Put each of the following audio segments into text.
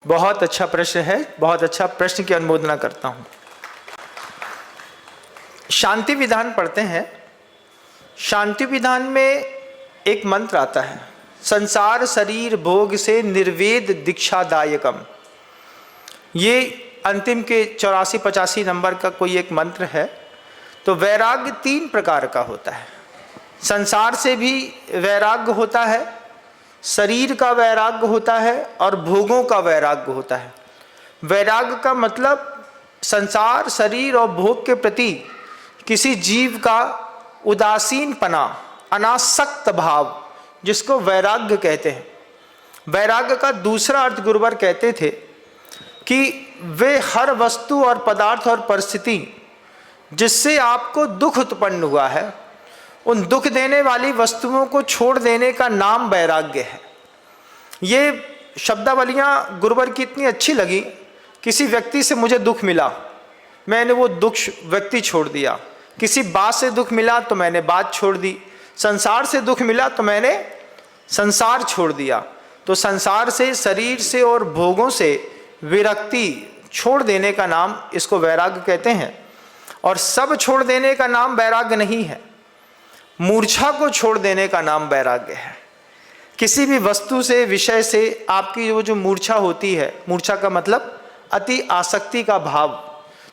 बहुत अच्छा प्रश्न है, बहुत अच्छा प्रश्न की अनुमोदना करता हूं। शांति विधान पढ़ते हैं। शांति विधान में एक मंत्र आता है, संसार शरीर भोग से निर्वेद दीक्षादायकम। ये अंतिम के 84-85 नंबर का कोई एक मंत्र है। तो वैराग्य 3 प्रकार का होता है। संसार से भी वैराग्य होता है, शरीर का वैराग्य होता है और भोगों का वैराग्य होता है। वैराग्य का मतलब संसार शरीर और भोग के प्रति किसी जीव का उदासीनपना, अनासक्त भाव, जिसको वैराग्य कहते हैं। वैराग्य का दूसरा अर्थ गुरुवर कहते थे कि वे हर वस्तु और पदार्थ और परिस्थिति जिससे आपको दुख उत्पन्न हुआ है, उन दुख देने वाली वस्तुओं को छोड़ देने का नाम वैराग्य है। ये शब्दावलियाँ गुरुवर की इतनी अच्छी लगी। किसी व्यक्ति से मुझे दुख मिला, मैंने वो दुख व्यक्ति छोड़ दिया। किसी बात से दुख मिला तो मैंने बात छोड़ दी। संसार से दुख मिला तो मैंने संसार छोड़ दिया। तो संसार से, शरीर से और भोगों से विरक्ति छोड़ देने का नाम इसको वैराग्य कहते हैं। और सब छोड़ देने का नाम वैराग्य नहीं है। मूर्छा को छोड़ देने का नाम वैराग्य है। किसी भी वस्तु से, विषय से आपकी वो जो मूर्छा होती है, मूर्छा का मतलब अति आसक्ति का भाव,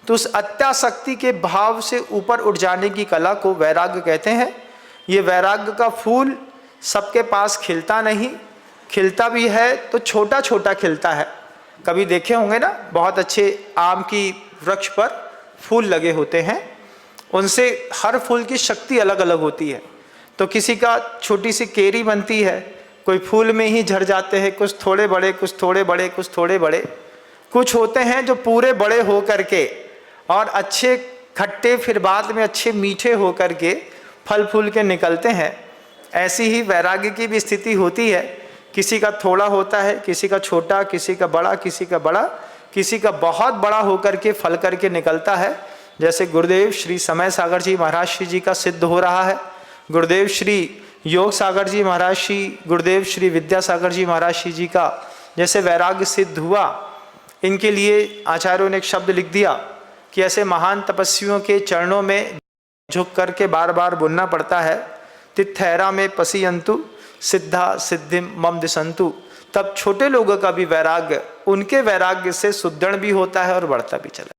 तो उस अत्यासक्ति के भाव से ऊपर उठ जाने की कला को वैराग्य कहते हैं। ये वैराग्य का फूल सबके पास खिलता नहीं, खिलता भी है तो छोटा छोटा खिलता है। कभी देखे होंगे ना, बहुत अच्छे आम की वृक्ष पर फूल लगे होते हैं, उनसे हर फूल की शक्ति अलग अलग होती है। तो किसी का छोटी सी केरी बनती है, कोई फूल में ही झड़ जाते हैं, कुछ थोड़े बड़े, कुछ थोड़े बड़े, कुछ थोड़े बड़े। कुछ होते हैं जो पूरे बड़े हो करके और अच्छे खट्टे, फिर बाद में अच्छे मीठे हो करके फल फूल के निकलते हैं। ऐसी ही वैराग्य की भी स्थिति होती है। किसी का थोड़ा होता है, किसी का छोटा, किसी का बड़ा, किसी का बड़ा, किसी का बहुत बड़ा होकर के फल करके निकलता है। जैसे गुरुदेव श्री समय सागर जी महाराज श्री जी का सिद्ध हो रहा है, गुरुदेव श्री योग सागर जी महाराज श्री, गुरुदेव श्री विद्यासागर जी महाराज श्री जी का जैसे वैराग्य सिद्ध हुआ। इनके लिए आचार्यों ने एक शब्द लिख दिया कि ऐसे महान तपस्वियों के चरणों में झुक करके बार बार बोलना पड़ता है, तिथैरा में पसीयंतु सिद्धा सिद्धिम मम दिशंतु। तब छोटे लोगों का भी वैराग्य उनके वैराग्य से सुदृढ़ भी होता है और बढ़ता भी चला।